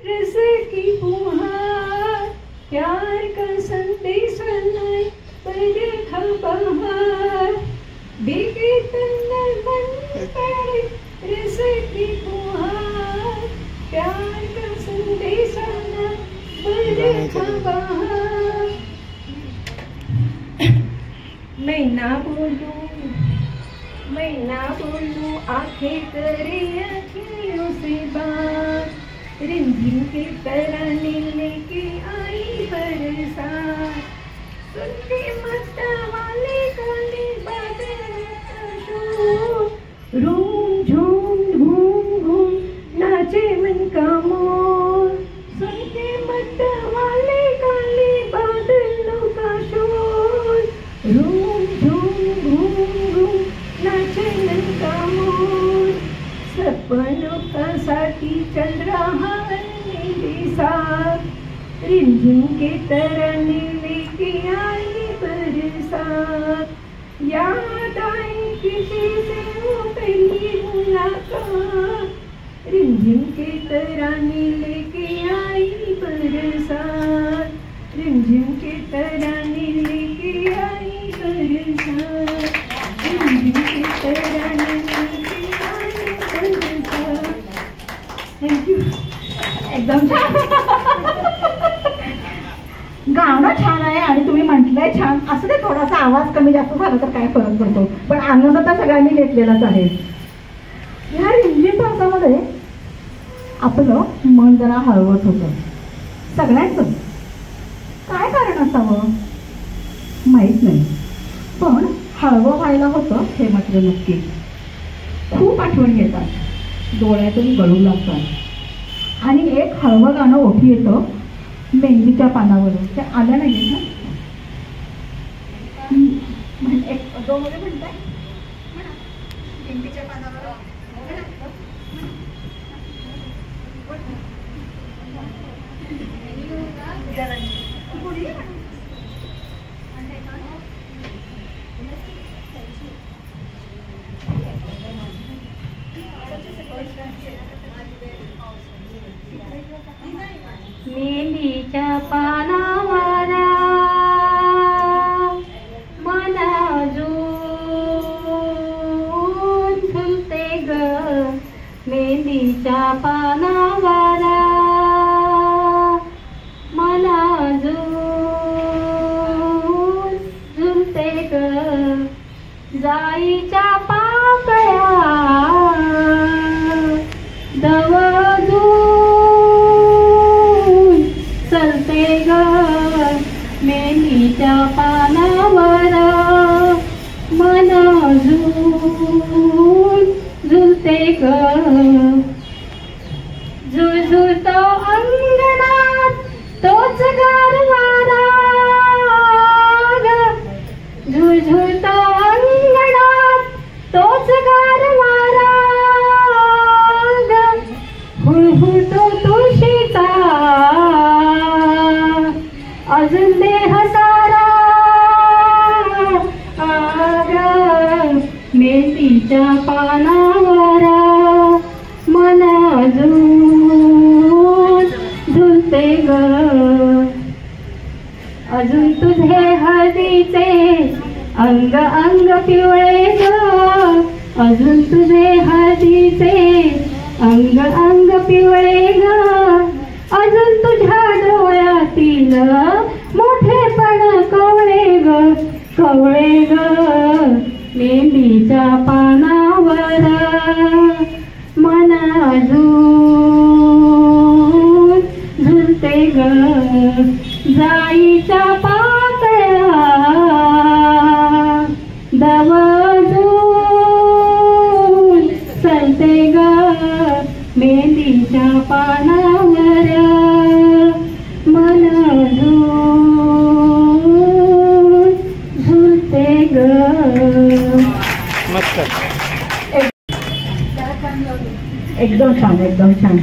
रस की फुहार, प्यार का संदेश लाए बरखा बहार, भीगे तन मन पड़े रस की फुहार, प्यार का संदेश लाए बरखा बहार। मैं ना बोलूं आंखें करे अखियों से बात, रिमझिम के तराने लेके आई बरसात, सुन के मत वाले काले बादल का शोर, रूम झूम घूम घूम नाचे मन का मोर, सुन के मत वाले काले बादलों का शोर, रूम झूम घूम घूम नाचे मन का मोर, सपनों का साथी चल रहा है मेरे साथ, रिमझिम के तराने लेके आई बरसात, याद आई किसी से वो पहली मुलाकात, रिमझिम के तराने लेके आई बरसात, रिमझिम के तराने लेके आई बरसात, रिमझिम के तराने लेके आई बरसात। Thank you. एकदम छान. गाणं छान आहे आणि तुम्ही म्हटलंय छान. असं ते थोडासा आवाज कमी जास्त झाला तर काय फरक पडतो, पण आनंद तर सगळ्यांनी घेतलेलाच आहे. ह्या रिमझिम पावसामध्ये आपलं मन जरा हळवत होतं सगळ्यांचं. काय कारण असावं माहीत नाही, पण हळवं व्हायला होतं हे मात्र नक्की. खूप आठवणी येतात, डोळ्यातून गळू लागतात आणि एक हळवं गाणं ओठी येतं मेहंदीच्या पानावरून. ते आलं नाही ना, एक दोघे म्हणताय मेहंदीच्या पानावर. मेहंदीच्या पानावर मन अजून झुलते ग, मेहंदीच्या पानावर मन अजून झुलते ग, जाईच्या पाकळ्या दवजून चलते ग, मेहंदीच्या पानावर मन अजून झुलते ग, झुळझुळतो अंगणात तोच गारवारा ग, झुळझुळतो अंगणात तोच गारवारा ग, हुळहुळतो तुळशीचा अजून देह सारा आग, मेहंदीच्या पानावर मन अजून झुलते ग, अजून तुझे हळदीचे अंग अंग पिवळे ग, अजून तुझे हळदीचे अंग अंग पिवळे ग, अजून तुझ्या डोळ्यातील मोठेपण कवळे ग, कवळे ग, मेहंदीच्या पानावर मन अजून झुलते ग, जाईच्या पाकळ्या दवजून चलते ग, मेहंदीच्या पानावर मन अजून झुलते ग. एकदम छान, एकदम छान.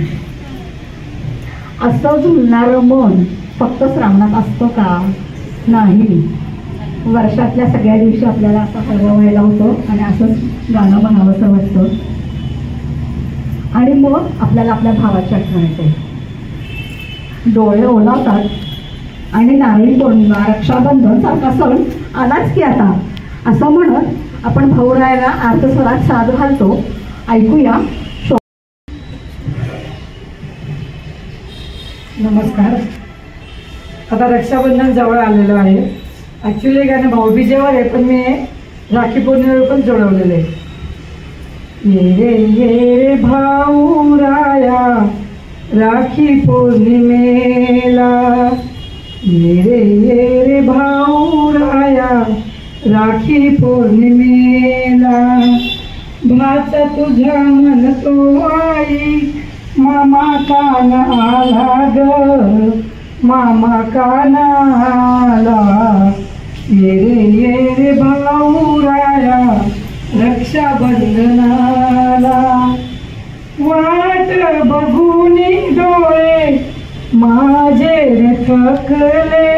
असं झुलणारं मन फक्त श्रावणात असतं का? नाही, वर्षातल्या सगळ्या दिवशी आपल्याला असं हळवं व्हायला होतं आणि असंच गाणं म्हणावंसं वाटतं आणि मग आपल्याला आपल्या भावाची आठवण येते. डोळे ओलावतात आणि नारळी पौर्णिमा रक्षाबंधन सारखा सण आलाच की आता असं म्हणत आपण भाऊरायाला आर्तस्वरात साद घालतो. ऐकूया. नमस्कार. आता रक्षाबंधन जवळ आलेलं आहे. ॲक्च्युली गाणं भाऊबीजेवर आहे, पण मी राखी पौर्णिमेवर पण जोडवलेलं आहे. ये रे भाऊ राया राखी पौर्णिमेला, ये रे भाऊ राया राखी पौर्णिमेला. भात तुझा म्हणतो आई, मामा कान आला ग, मामा कान आला. ये रे भाऊ राया रक्षाबंधनाला. वाट बघून डोळे माझे रे थकले,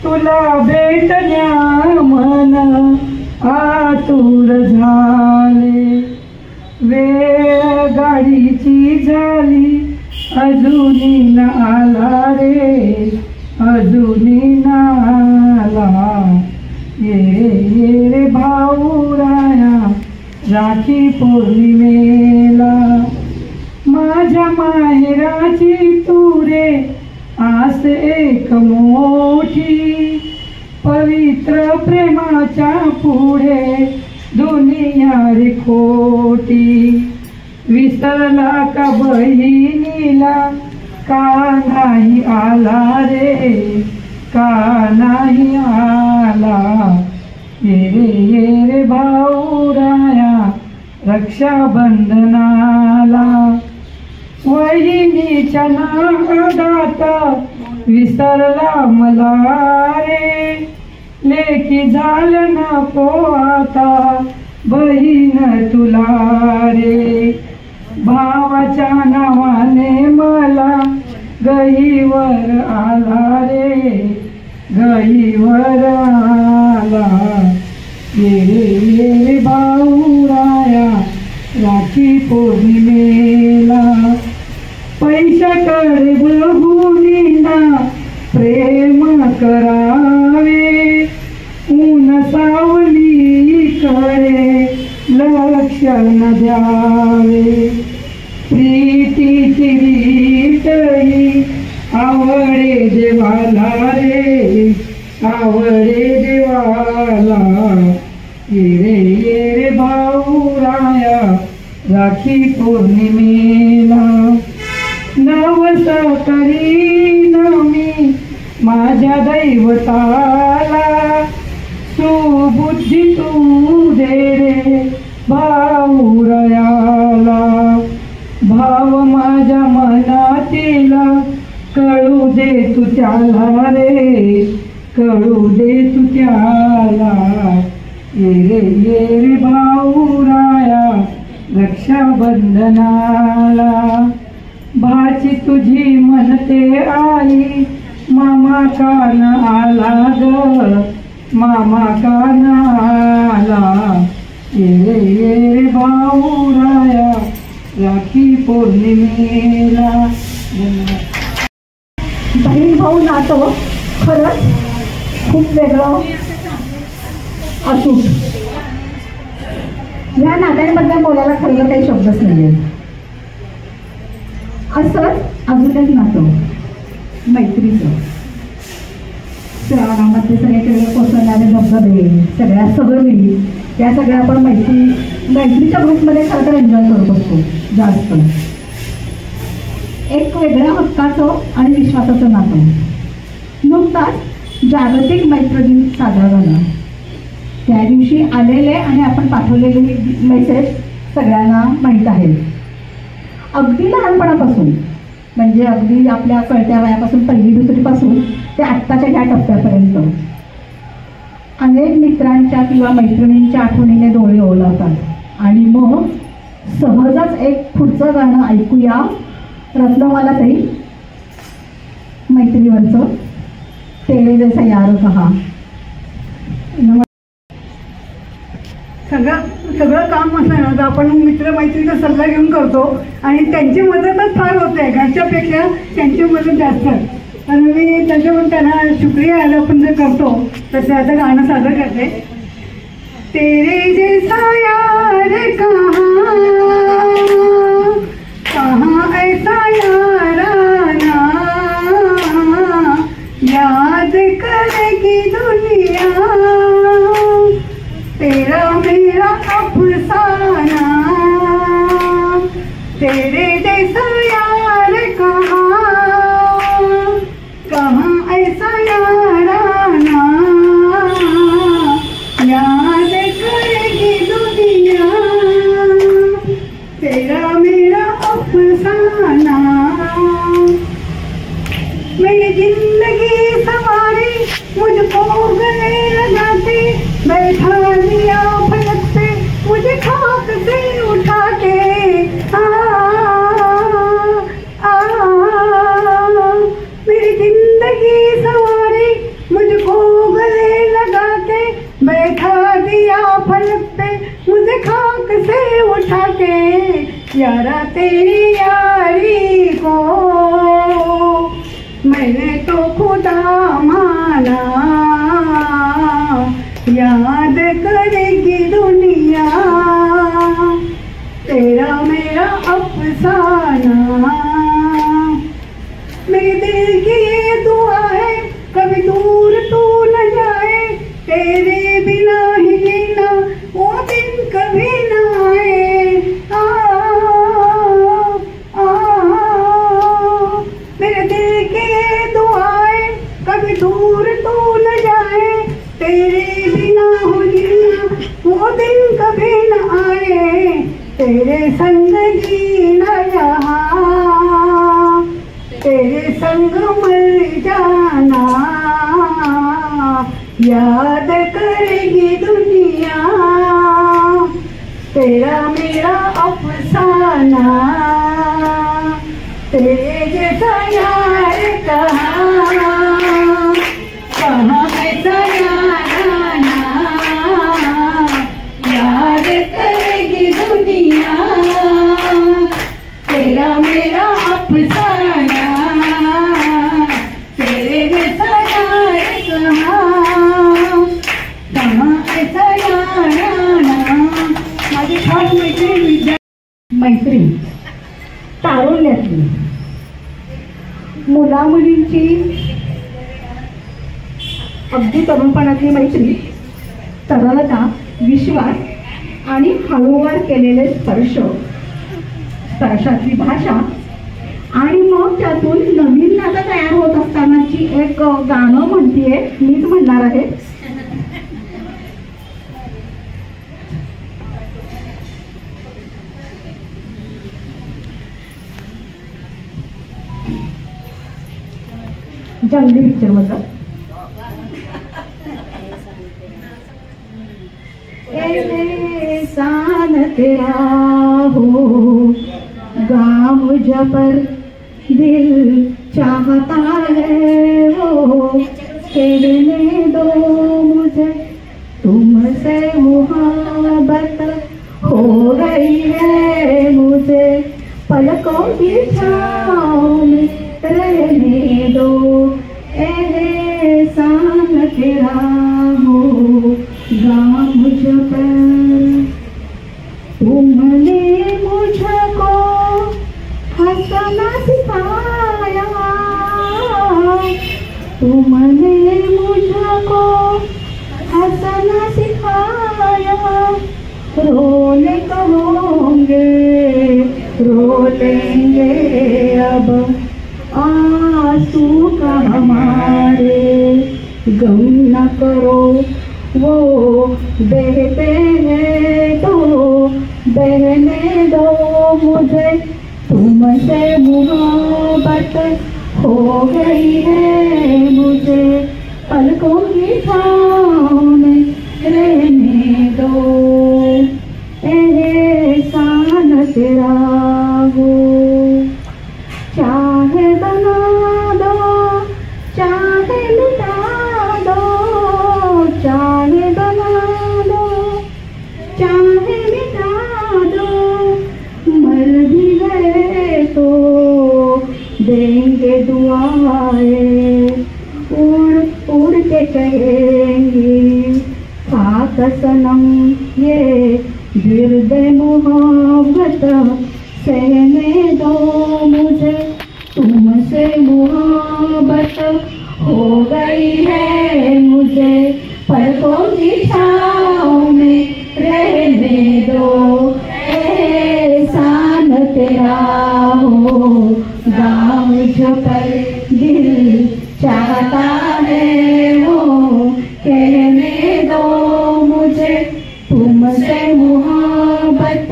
तुला भेटण्या मन आतुर झाले. वेळ गाडीची झाली अजूनी न आला रे, अजूनी न आला. ये रे भाऊ राया राखी पौर्णिमेला. माझ्या माहेराची तू रे आस एक मोठी, पवित्र प्रेमाच्या पुढे दुनिया रे खोटी. विसरला का बहिणीला, का नाही आला रे, का नाही आला. ये रे भाऊ राया रक्षाबंधनाला. वहिनीच्या नादात विसरला मला रे, लेकी झालं नको आता बहीण तुला रे. भावाच्या नावाने मला गहीवर आला रे, गहीवर आला. ये भाऊ राया राखी पौर्णिमेला. पैशाकडे बघून ना प्रेम करावे, ऊन सावली कडे लक्ष न द्यावे. प्रीतीची रीतही आवडे देवाला रे, आवडे देवाला. ये रे भाऊ राया राखी पौर्णिमेला. नवस करीन मी माझ्या दैवताला, सुबुद्धी तू दे रे भाऊ रायाला. भाव माझ्या मनातील कळू दे तू त्याला रे, कळू दे तू त्याला. ये रे भाऊ राया रक्षाबंधनाला. भाची तुझी म्हणते आई, मामा कान आला ग, मामा कान आला. ये रे भाऊ राया राखी पौर्णिमेला. बहीण भाऊ नातं खरंच खूप वेगळं असून ह्या नात्यांबद्दल बोलायला खरं काही शब्दच नाही आहेत. असंच अजून एक नातं मैत्रीचं. श्रावणामध्ये सगळीकडे कोसळणारे धबधबे, सगळ्या सहली, त्या सगळ्या आपण मैत्रीच्या ग्रुपमध्ये खरं तर एन्जॉय करत असतो जास्त. एक वेगळ्या हक्काचं आणि विश्वासाचं नातं. नुकताच जागतिक मैत्री दिन साजरा झाला. त्या दिवशी आलेले आणि आपण पाठवलेले मेसेज सगळ्यांना माहीत आहे. अगदी लहानपणापासून म्हणजे अगदी आपल्या कळत्या वयापासून पहिली दुसरीपासून ते आत्ताच्या ह्या टप्प्यापर्यंत अनेक मित्रांच्या किंवा मैत्रिणींच्या आठवणीने डोळे ओलावतात. आणि मग सहजच एक पुढचं गाणं ऐकूया रत्नमाला ताई मैत्रीवरचं, तेरे जैसा यार कहा. सगळं काम असं आपण मित्रमैत्रीचा सल्ला घेऊन करतो आणि त्यांची मदतच फार होते घरच्यापेक्षा. त्या त्यांच्याबद्दल जास्त, कारण मी त्याच्यावर त्यांना शुक्रिया आलं पण जे करतो तर त्याचं गाणं सादर करते. तेरे जैसा यार कहाँ ऐसा याराना, याद करेगी दुनिया तेरा मेरा अफसाना. तेरे जैसा यार कहाँ ऐसा याराना, याद करेगी दुनिया तेरा मेरा अफसाना. मेरी जिंदगी सवारी मुझको गले लगाते, बैठा लिया फलक पे मुझे खाक से उठा के. मेरी जिंदगी सवारी मुझको गले लगा के, बैठा दिया फलक पे मुझे खाक से उठा के. यारा तेरी यारी को मैंने तो खुदा माना, याद करेगी दुनिया तेरा मेरा अफसाना. मेरे दिल की ये दुआ है कभी दूर तू न जाए, तेरे बिना ही जीना वो दिन कभी न आए. मेरे दिल की ये दुआ है कभी दूर तू न जाए, तेरे बिना हो जीना वो दिन कभी न आए. तेरे संग जीना यहाँ, तेरे संग मर जाना, याद करेगी दुनिया तेरा मेरा अफसाना. तेरे जैसा यार कहाँ ऐसा याराना, याद करेगी दुनिया तेरा मेरा अफसाना. तेरे जैसा यार कहाँ ऐसा याराना. माझी खास मैत्रीण तारुण्यातली मुलामुलींची अगदी तरुणपणातली मैत्री, तरलता, विश्वास आणि हळूवार केलेले स्पर्शातली भाषा आणि मग त्यातून नवीन नातं तयार होत असतानाची एक गाणं म्हणतीये, मीच म्हणणार आहे. जंगली पिक्चर मधलं. एहसान तेरा होगा मुझ पर दिल चाहता है वो, खेलने दो मुझे तुमसे मोहब्बत हो रही है मुझे, पलकों की छाँव में रहने दो. एहसान तेरा होगा मुझ पर, तुमने मुझको हंसना सिखाया, तुमने मुझको हंसना सिखाया. रोने कहोगे रो लेंगे अब आंसू का हमारे, गम न करो वो बहते हैं तो बहने दो मुझे, तुमसे मोहब्बत हो गई है मुझे, पलकों की छाँव में रहने दो. एहसान तेरा हो, चाहे बना दो चाहे मिटा दो, चाहे बना दो चाहे मिटा दो, मर भी गए तो देंगे दुआएं, उड़ उड़ के कहेंगे खाक सनम ये गिरद मोहब्बत, सहने दो मुझे तुमसे मोहब्बत, हो गई है मुझे पलकों की छाँव में रहने दो, एहसान तेरा होगा मुझ पर, दिल चाहता है वो कहने दो मुझे तुमसे मोहब्बत,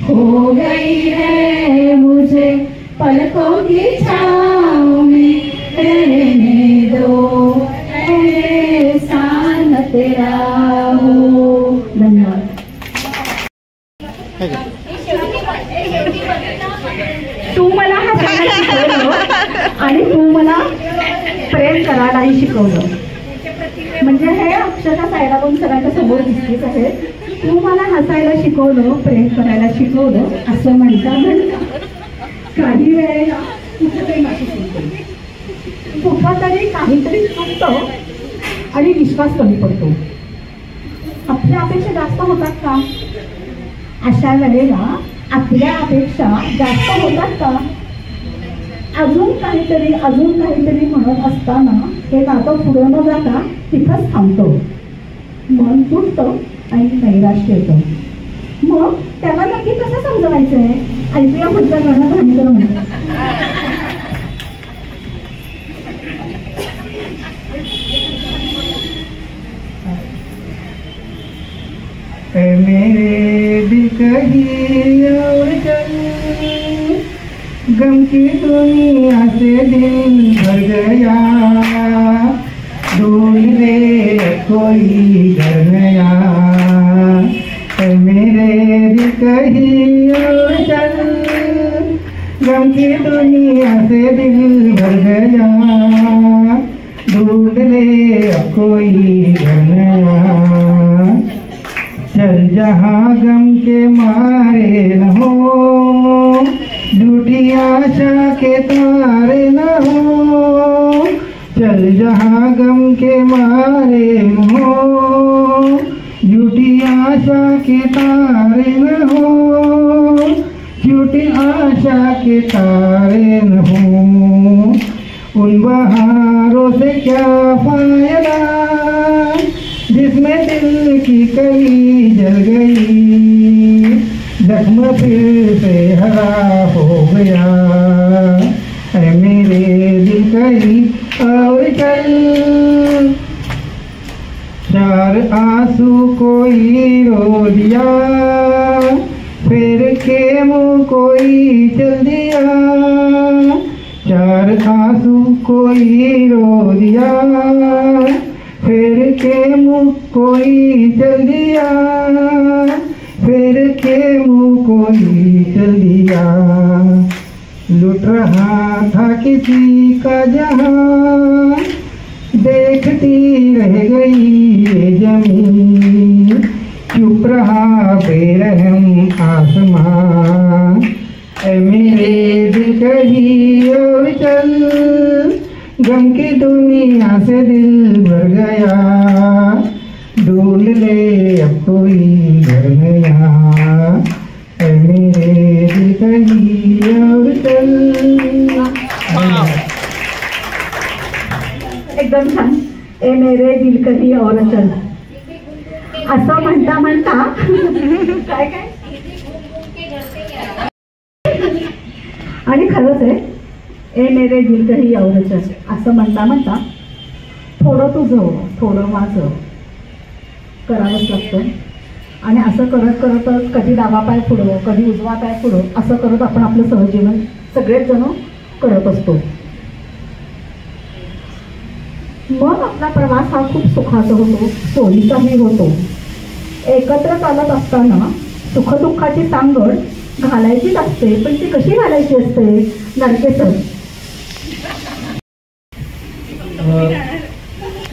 हो गई है मुझे पलकों की छाँव में रहने दो, एहसान तेरा हो। धन्यवाद। तू मला हसायला शिकवलं आणि तू मला प्रेम करायलाही शिकवलं, म्हणजे हे अक्षता सायराबाई सगळ्यांच्या समोर दिसलीच आहे. तू मला हसायला शिकवलं, प्रेम करायला शिकवलं, असं म्हणता काही वेळेला कुठंतरी माझी कुठं तरी काहीतरी चुकतं आणि विश्वास कमी पडतो. आपल्या अपेक्षा जास्त होतात का? अशा वेळेला आपल्या अपेक्षा जास्त होतात का? अजून काहीतरी म्हणत असताना हे नातं पुढं न जाता तिथंच थांबतो. मन तुटतं आणि नैराश्य येतं. मग त्याला नक्की कसं समजवायचं आहे? ऐकूया पुढच्या गाणं भांडकर म्हणतात. मेरे दिल कहीं और चल, गम की दुनिया से दिल भर गया, ढूंढ ले कोई घर नया, मेरे दिल कहीं और चल, गम की दुनिया से दिल भर गया, ढूंढ ले कोई घर नया, चल जहाँ गम के मारे न हो, झूठी आशा के तारे न हो, चल जहाँ गम के मारे न हो, झूठी आशा के तारे न हो, झूठी आशा के तारे न हो, उन बहारों से क्या फायदा जिसमें दिल की कली जल गई, जख्म फिर से हरा हो गया, है मेरे दिल कहीं और चल, चार आंसू कोई रो दिया, फिर के मुँह कोई चल दिया, चार आंसू कोई रो दिया, फिर के मुँह कोई चल दिया, फिर के मुँह कोई चल दिया, लुट रहा था किसी का जहाँ, देखती रह गई ये जमीन, चुप रहा बेरहम आसमां, ऐ मेरे दिल कहीं और चल, गम की दुनिया से दिल भर गया, ढूंढ ले अब कोई घर नया, ऐ मेरे दिल कहीं और चल. एकदम छान. ए मेरे दिल कहीं और चल असं म्हणता म्हणता काय काय आणि खरंच आहे. ए मेरे दिल कहीं और चल असं म्हणता म्हणता थोडं तुझं थोडं माझं करावंच लागतं. आणि असं करत करतच कधी डावा पाय पुढं कधी उजवा पाय पुढं असं करत आपण आपलं सहजीवन सगळेच जण करत असतो. मग आपला प्रवास हा खूप सुखाचा होतो, सोयीचाही होतो. एकत्र चालत असताना सुखदुःखाची सांगड घालायचीच असते, पण ती कशी घालायची असते? लाडके सर.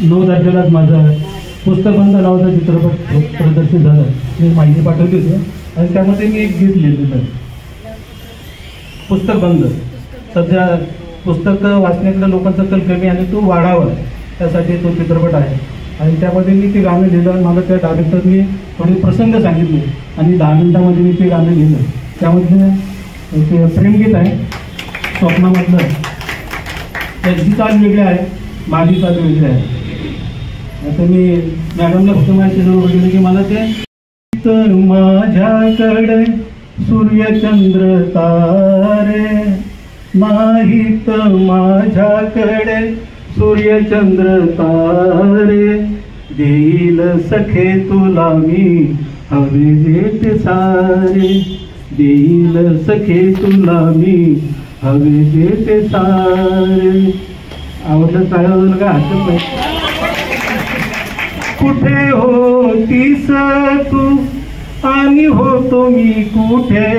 9 तारखेलाच माझं पुस्तक बंद नावाचा चित्रपट प्रदर्शित झालं. मी माहिती पाठवली होती आणि त्यामध्ये मी एक गीत लिहिलेलं. पुस्तक बंद सध्या पुस्तक वाचण्यातल्या लोकांचा कल कमी आणि तो वाढावा त्यासाठी तो चित्रपट आहे. आणि त्यामध्ये मी ते गाणं लिहिलं आणि मला त्या डायरेक्टरनी थोडे प्रसंग सांगितले आणि 10 मिनिटामध्ये मी ते गाणं लिहिलं. त्यामध्ये ते प्रेमगीत आहे स्वप्नामधलं. त्याची चाल वेगळी आहे, माझी चाल वेगळी आहे. आता मी मॅडमला फक्त माझ्या जवळ गेलं की मला ते माझ्याकडे सूर्यचंद्र तारे नाहीत, माझ्याकडे सूर्यचंद्र तारे देईल सखे तुला मी हवे देते सारे, देईल सखे तुला मी हवे देते सारे. आवडलं चालवलं का हसत नाही. कुठे होतीस तू आणि होतो मी कुठे,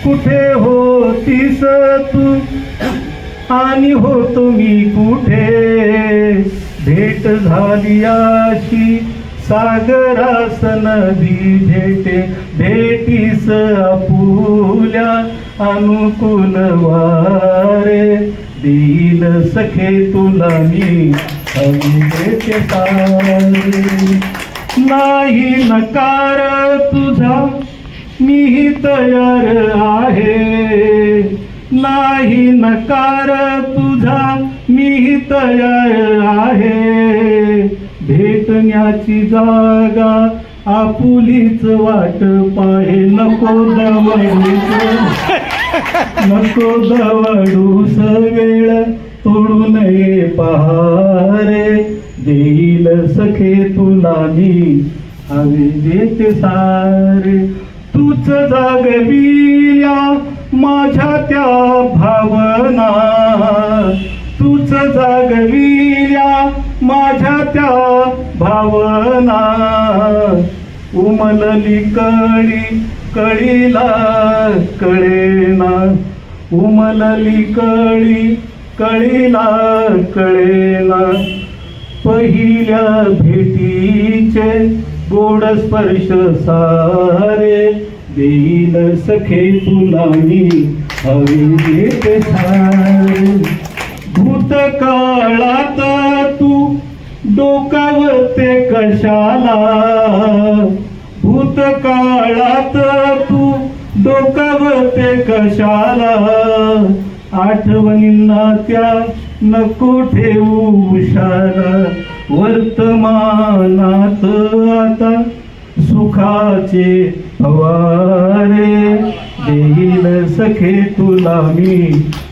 कुठे होतीस तू आणि होतो मी कुठे, भेट झाली अशी सागरास नदी भेटे, भेटीस आपुल्या अनुकूल वारे देईल सखे तुला मी हवी देते सारे. नाही नकार तुझा मीही तयार आहे, नाही नकार तुझा मीही तयार आहे, भेटण्याची जागा आपुलीच वाट पाहे, नको दवडूस नको दवडूस वेळ तोडू नये पहारे देईल सखे तुला मी हवे देते सारे. तूच जागविल्या माझ्या त्या भावना, तूच जागविल्या माझ्या त्या भावना, उमलली कळी कळीला कळेना, उमलली कळी कळीला कळेना, पहिल्या भेटीचे गोड स्पर्श सारे देईल सखे तुला मी हवे देते सारे. भूतकाळात तू डोकावते कशाला, भूतकाळात तू डोकावते कशाला, आठवणींना त्या नको ठेवू उशाला, वर्तमानात आता सुखाचे फवारे देईल सखे तुला मी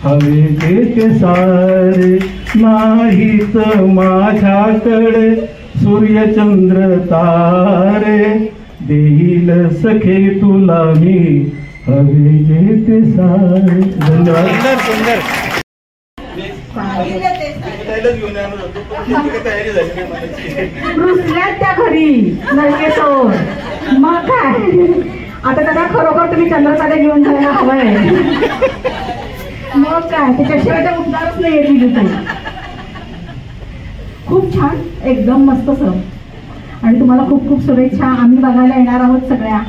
हवे देते सारे. नाहीत माझ्याकडे सूर्यचंद्र तारे देईल सखे तुला मी हवे देते सारे. धन्यवाद. सुंदर रुसल्यात त्या घरी नरकेश्वर. मग काय आता त्याला खरोखर तुम्ही चंद्रतारे घेऊन जायला हवंय. मग काय त्याच्याशिवाय त्या उद्धारच नाही येत तिथे. खूप छान, एकदम मस्त सर. आणि तुम्हाला खूप खूप शुभेच्छा. आम्ही बघायला येणार आहोत सगळ्या.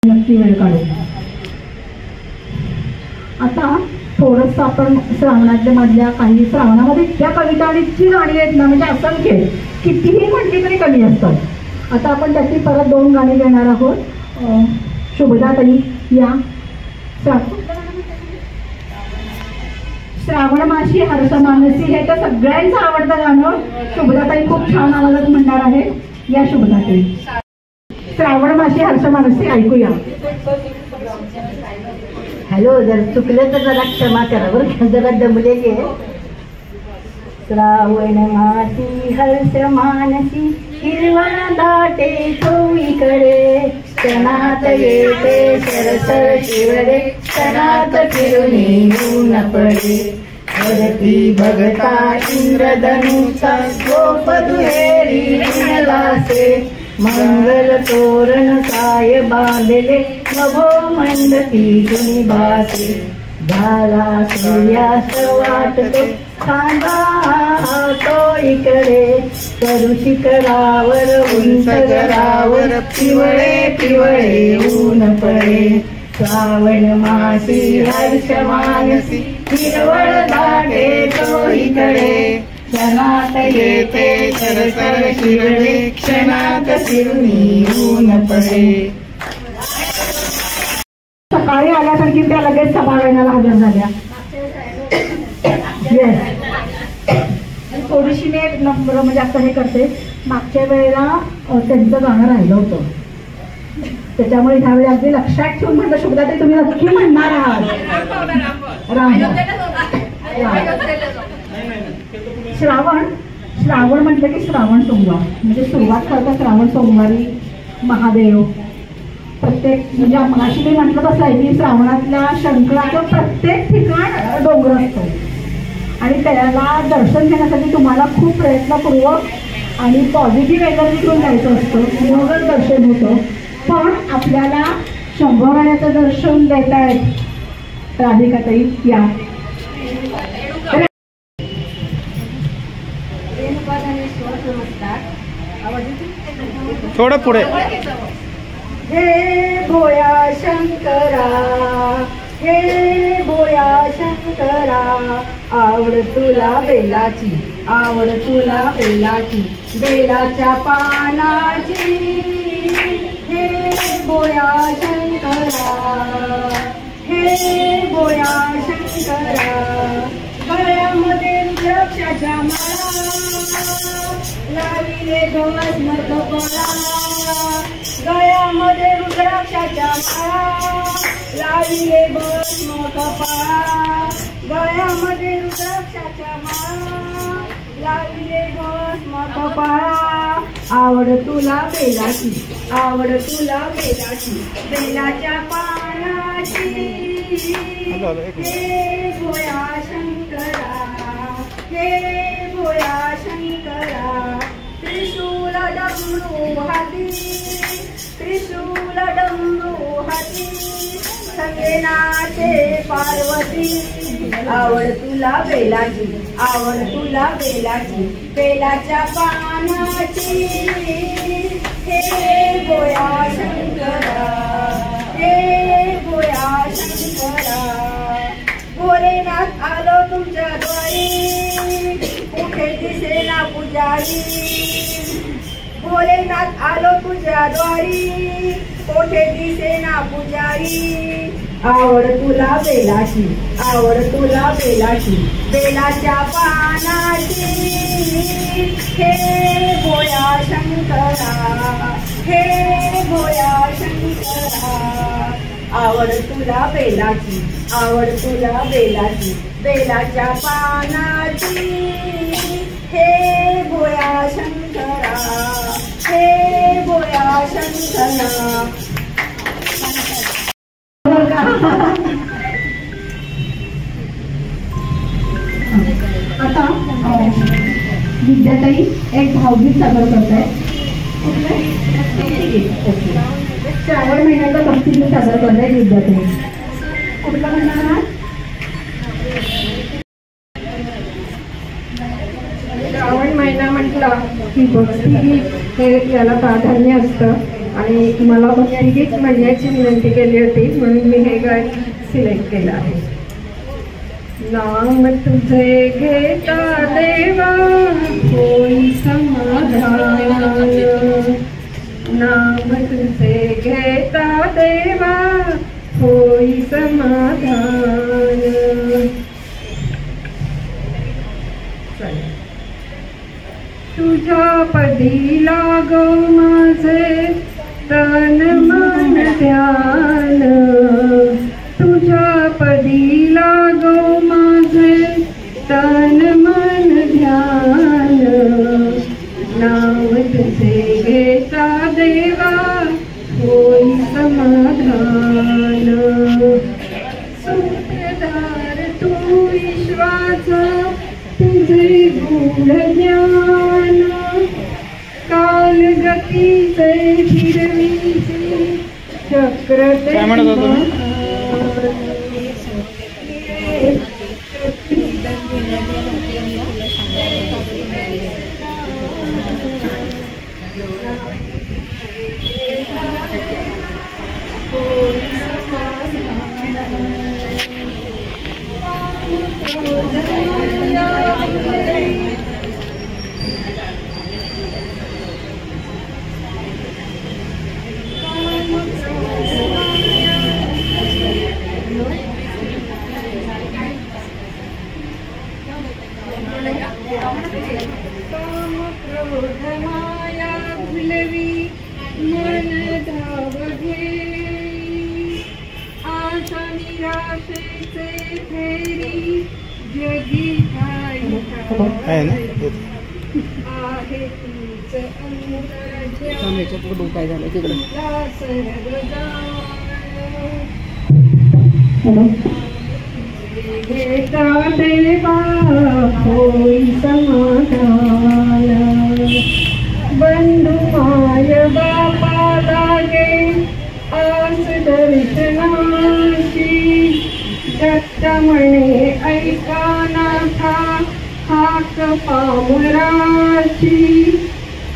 नक्की वेळ काढू. आता थोडंसं आपण श्रावणातल्या मधल्या काही श्रावणामध्ये इतक्या कविता आणि इतकी गाणी आहेत ना, म्हणजे असंख्य कितीही म्हटली तरी कमी असतात. आता आपण त्याची परत 2 गाणी घेणार आहोत. शुभदाताई या. श्रावण माशी हर्ष मानसी हे तर सगळ्यांचं आवडतं गाणं. शुभदाताई खूप छान आवाजात म्हणणार आहे. या शुभदाताई. श्रावण माशी हर्ष मानसी ऐकूया. हॅलो, जर चुकलं तर जरा क्षमा करा बरं, जरा दमलेली आहे. श्रावण मासी हर्ष मानसी हिरवण दाटे चोईकडे, क्षणात येते सरसर शिवरे, क्षणात फिरून ऊन पडे. वरती बघता इंद्रधनुचा गोप दुहेरी लासे, मंगल तोरण काय बांधले नभो मंडती जुनी बासे. झाला सूर्यास्त वाटतो थांबा तो इकडे करू शिखरावर उंच गडावर पिवळे पिवळे ऊन पडे श्रावण मासी हर्ष मानसी हिरवळ दाटे तो इकडे क्षणात येते सरसर शिरडे क्षणात शिरुनी ऊन पडे. सकाळी आल्यासारखी त्या लगेच सभागणाला हजर झाल्या. थोडीशी मी एक नंबर म्हणजे आता हे करते. मागच्या वेळेला त्यांचं गाणं राहिलं होतं, त्याच्यामुळे ह्यावेळी अगदी लक्षात ठेवून म्हटलं शुभदाताई तुम्ही नक्की म्हणणार आहात. श्रावण म्हटलं की श्रावण सोमवार म्हणजे सुरुवात करता श्रावण सोमवारी महादेव प्रत्येक म्हणजे मगाशी मी म्हटलं कसं आहे की श्रावणातल्या शंकराचं प्रत्येक ठिकाण डोंगर असतो आणि त्याला दर्शन घेण्यासाठी तुम्हाला खूप प्रयत्नपूर्वक आणि पॉझिटिव्ह एनर्जी घेऊन जायचं असतं, मगच दर्शन होतं. पण आपल्याला शंभराण्याचं दर्शन देत आहेत राधिकाताई. या थोडं पुढे. हे भोया शंकरा हे भोया शंकरा आवड तुला बेलाची आवड तुला बेलाची बेलाच्या पानाची हे भोया शंकरा हे भोया शंकरा गळ्यामध्ये रुद्राक्षाच्या माळा लाविले भस्म कपाळा गळ्यामध्ये रुद्राक्षाच्या माळा लाविले भस्म कपाळा गळ्यामध्ये रुद्राक्षाच्या माळा लाविले भस्म कपाळा आवड तुला बेलाची आवड तुला बेलाची बेलाच्या पानाची हे भोया शंकरा हे भोया शंकरा त्रिशूल डमरू हाती त्रिशूल डमरू हाती संगेनाचे पार्वती आवड तुला बेलाची आवड तुला बेलाची बेलाच्या पानाची हे भोया शंकरा हे भोया शंकरा भोलेनाथ आलो तुमच्या द्वारी कुठे दिसेना पुजारी भोलेनाथ आलो तुझ्या द्वारी कोठे दिसेना पुजारी आवड तुला बेलाची आवड तुला बेलाची बेलाच्या पानाची हे भोया शंकरा हे भोया शंकरा आवड तुला बेलाची आवड तुला बेलाची बेलाच्या पानाची हे भोया शंकरा हे भोया शंकरा. आता विद्याताई एक भावगीत सादर करताय. श्रावण महिन्याचा भक्तिगीत सादर करताय विद्याताई. कुठला म्हणणार? श्रावण महिना म्हटला की भक्तिगीत हे याला प्राधान्य असतं आणि मला भक्तिगीत म्हणण्याची विनंती केली होती म्हणून मी हे गाणं सिलेक्ट केलं आहे. नाम तुझे घेता देवा होई समाधान नाम तुझे घेता देवा होई समाधान. तुझ्या पदी लागो माझे तन मन ध्यान तुझ्या पदी लागो माझे तन मन ध्यान नाव तुझे घेता देवा होई समाधान. सूत्रधार तू विश्वाचा तुझे गूढ ज्ञान काल गतीचे फिरवीचे चक्र ते माया भुलवी मन धावघे आशा निराशेचे फेरी जगी आहे तूच घेता देवा होई समाधान बंधू माय बापा लागे आस दर्शनाची दत्त म्हणे ऐका नाथा हाक पामराची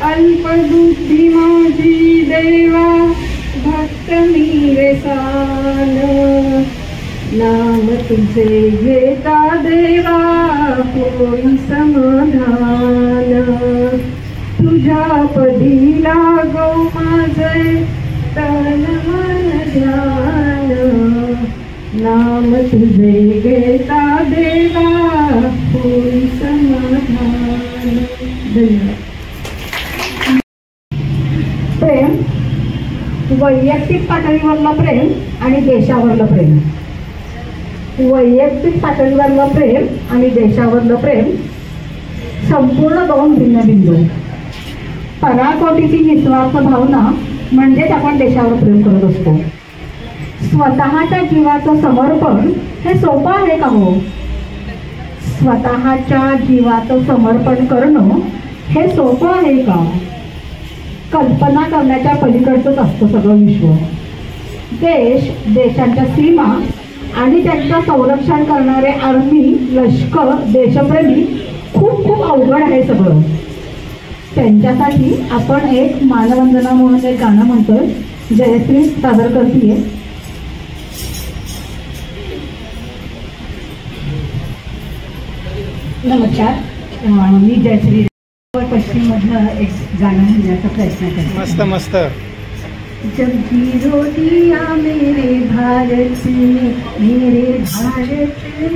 अल्पबुद्धी माझी देवा भक्त मीरसान नाम तुझे घेता देवा होई समाधान तुझ्या पदी लागो माझे तन मन ध्यान नाम तुझे घेता देवा होई समाधान. धन्यवाद. प्रेम, वैयक्तिक पातळीवरलं प्रेम आणि देशावरलं प्रेम. वैयक्तिक पातळीवरलं प्रेम आणि देशावरलं प्रेम संपूर्ण दोन भिन्न बिंदू. पराकोटीची निस्वार्थ भावना म्हणजेच आपण देशावर प्रेम करत असतो. स्वतःच्या जीवाचं समर्पण हे सोपं आहे का हो? स्वतःच्या जीवाचं समर्पण करणं हे सोपं आहे का? कल्पना करण्याच्या पलीकडचंच असतं सगळं विश्व. देश, देशांच्या सीमा आणि त्यांचं संरक्षण करणारे आर्मी, लष्कर, देशप्रेमी खूप खूप अवघड आहे सगळं. त्यांच्यासाठी आपण एक मानवंदना म्हणून एक गाणं म्हणतोय. जयश्री सादर करतीये. नमस्कार, मी जयश्री पश्चिममधलं एक गाणं म्हणण्याचा प्रयत्न करते. मस्त मस्त. जब जीरो दिया मेरे भारत में, मेरे भारत में,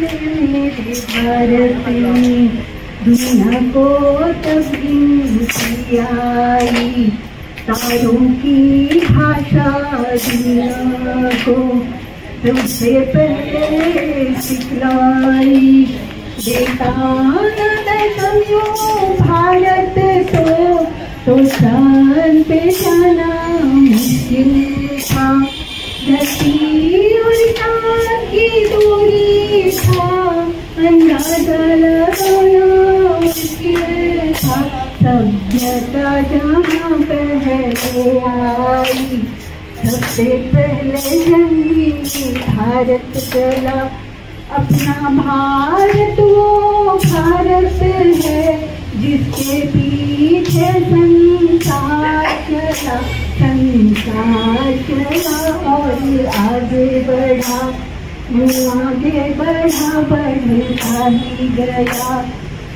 मेरे भारत में दुनिया को तब इंग्लिश आई, तारों की भाषा दुनिया को सबसे पहले सिखलाई. देता न दशमियों भारत तो शान पे जाना मुश्किल था. धरती और चांद की दूरी था, अंदाजा लगाना मुश्किल था. सभ्यता जहाँ पहले आई, सबसे पहले जंगी भारत चला. अपना भारत वो भारत है जिसके पीछे संसार चला. संसार चला और आगे बढ़ा, आगे बढ़ा, बढ़ता ही गया.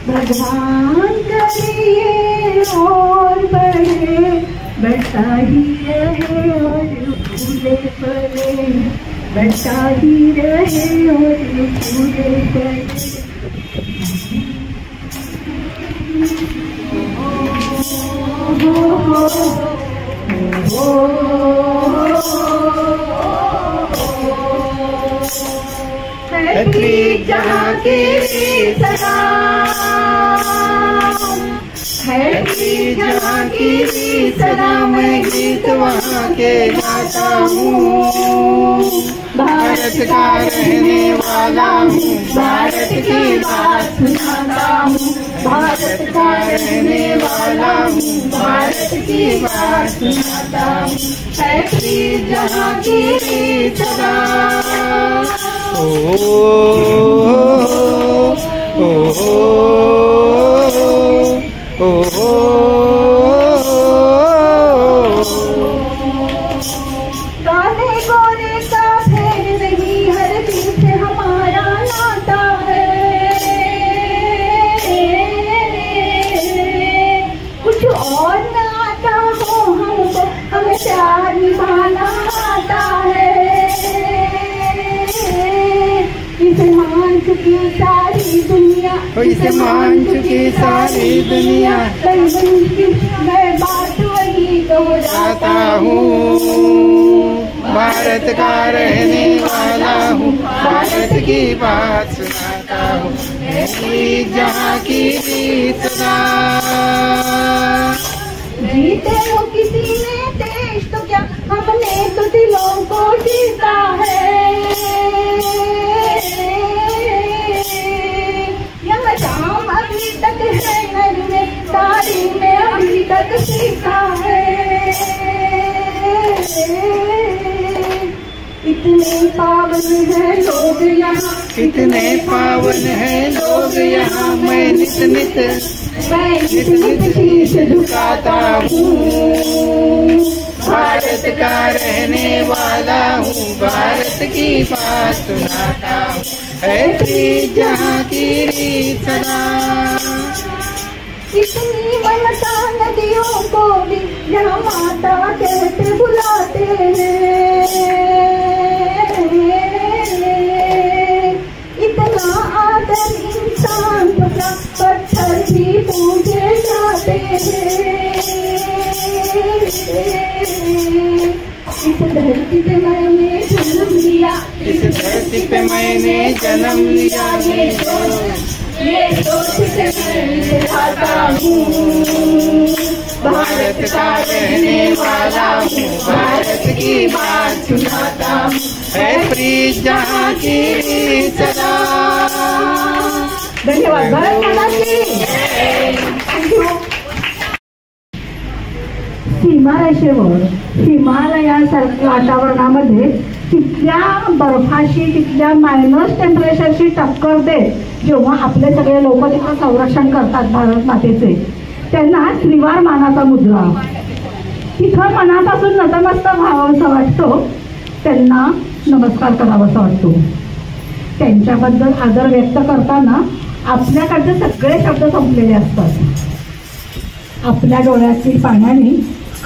भगवान करिए और बढ़े, बढ़ता ही रहे और फूले फले, बढ़ता ही रहे और फूले फले. हैप्पी जहाँ की सलाम, हैप्पी जहाँ की सलाम. मैं गीत वहाँ के गाता हूँ. भारत का रहने वाला हूँ, भारत की बात सुनाता हूँ. भारत का रहने वाला हूँ, भारत की बात सुनाता हूँ. हैप्पी जहाँ की सलाम. ओ ओ ओ काले गोरे का भेद नहीं, हर दिल से हमारा नाता है. हो इसे मान चुकी सारी दुनिया, मैं बात वही गाता हूँ। भारत का रहने वाला हूँ, भारत की बात सुनाता हूँ, मेरी जहाँ की रीत सदा। जीते हो किसी ने देश तो क्या, हमने तो दिलों को जीता है। यह शाम अभी तक है घर में, तारी में अभी तक सीखा है। इतने पावन है लोग यहाँ, कितने पावन है लोग यहाँ, मैं नित नित शीश झुकाता हूँ। भारत का रहने वाला हूँ, भारत की बात सुनाता हूँ, है प्रीत जहाँ की रीत सदा। इतनी ममता नदियों को भी यहाँ माता कहते बुलाते हैं। इतना आदर इंसान को क्या, पत्थर भी पूजे जाते हैं। इस धरती पे मैंने जन्म लिया, इस धरती पे मैंने जन्म लिया, ये सोच के मैं खाता हूँ। भारत का रहने वाला हूँ, भारत की बात सुनाता हूँ, है प्रीत जहाँ की रीत सदा। धन्यवाद भारत माता की। सीमारेषेवर हिमालयासारख्या वातावरणामध्ये तिथल्या बर्फाशी, तिथल्या मायनस टेम्परेचरशी टक्कर देत जेव्हा आपले सगळे लोक तिथं संरक्षण करतात भारत मातेचे, त्यांना त्रिवार मानाचा मुद्रा, तिथं मनापासून नतमस्तक व्हावंसं वाटतो, त्यांना नमस्कार करावासा वाटतो. त्यांच्याबद्दल आदर व्यक्त करताना आपल्याकडचे सगळे शब्द संपलेले असतात. आपल्या डोळ्यातील पाण्याने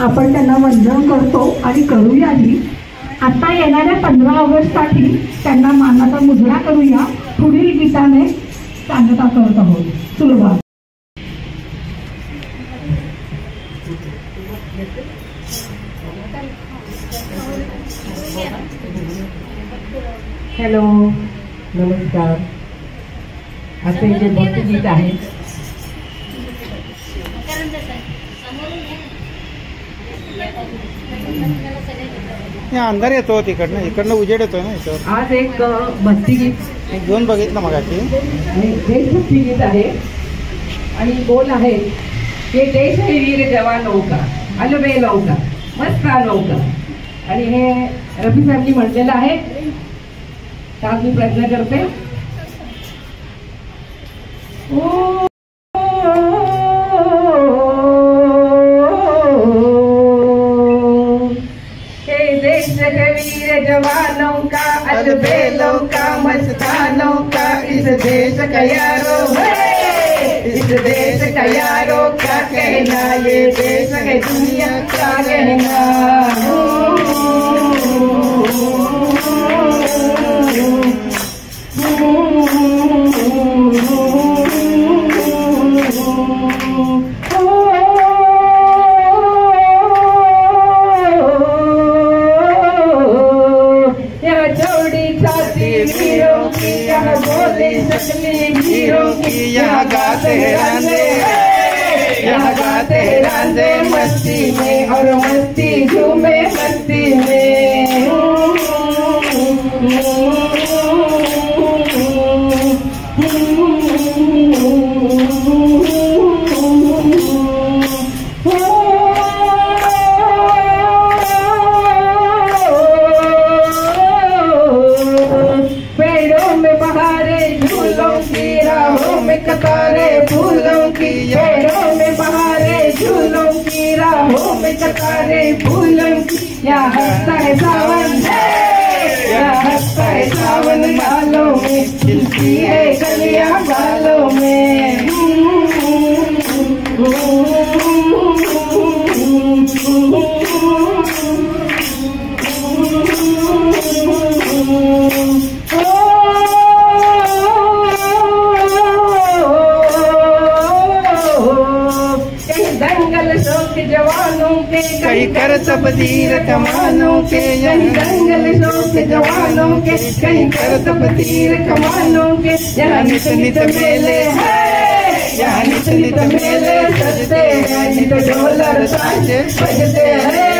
आपण त्यांना वंदन करतो आणि करूयाही. आता येणाऱ्या 15 ऑगस्टसाठी त्यांना मानाचा मुजरा करूया. पुढील गीताने सांगता करत आहोत. सुरुवात. हॅलो, नमस्कार. असे जे भक्तिगीत आहे अंधार येतो तिकडनं, इकडनं उजेड येतोय ना याच्यावर. आज एक भक्तिगीत एक दोन बघितलं मगाशी. आणि देशभक्तिगीत आहे आणि बोल आहे की देश हे वीर जवान का अलबे लौका मस्त नौका. आणि हे रफी साहेबांनी म्हटलेलं आहे. त्यात मी प्रयत्न करते. वीर जवानों का अलबेलों का मस्तानों का इस देश का यारो है, इस देश का यारो क्या कहना, ये देश है दुनिया का कहना. यहाँ गाते रांझे, यहाँ गाते रांझे मस्ती में और मस्ती झूमे मस्ती में. कतारे फूलों की पेड़ों में बहारे, झूलों की राहों में कतारे फूलों की. यहाँ हंसता है सावन, यहाँ हंसता है सावन बालों में, खिलती है कलियां बालों में. कर तबदील कमानों के, कहीं दंगल शौक जवानों के, कहीं कर तबदील कमानों के। यहाँ नित नित मेले हैं, यहाँ नित नित मेले सजते हैं, नित ढोलर साजे बजते हैं।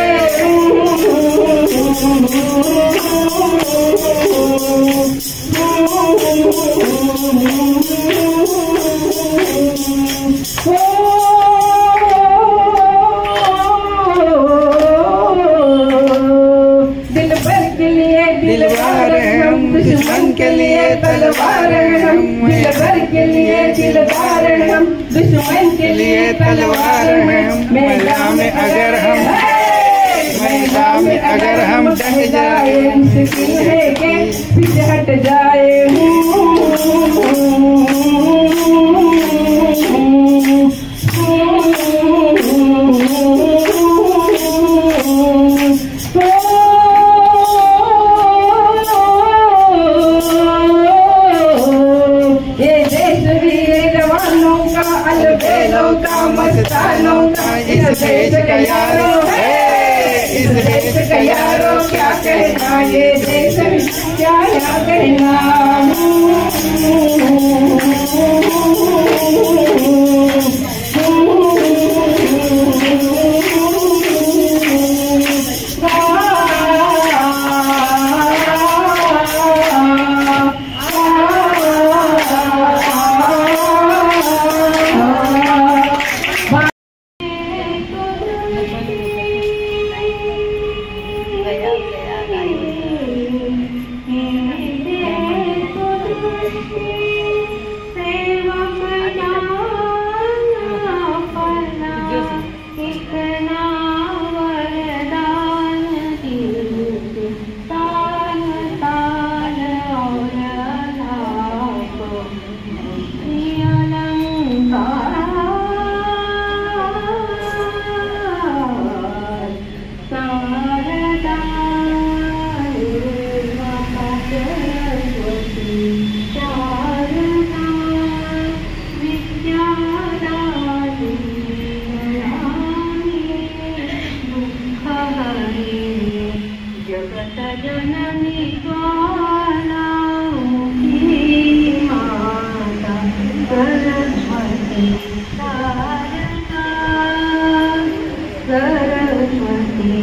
दिलवार हम दुश्मन के लिए तलवार हम, दिलबर के लिए दिलदार हम, दुश्मन के लिए तलवार हम। मैदान में अगर हम, मैदान में अगर हम ढह जाए, मुश्किल है कि पीछे हट जाए। ये देश वीर जवानों का, अलबेलों का, मस्तानों का, इस देश का यारों है, इस देश का यारों क्या कहना, ये देश क्या कहना। जननी ज्वाला माता सरस्वती शारदा सरस्वती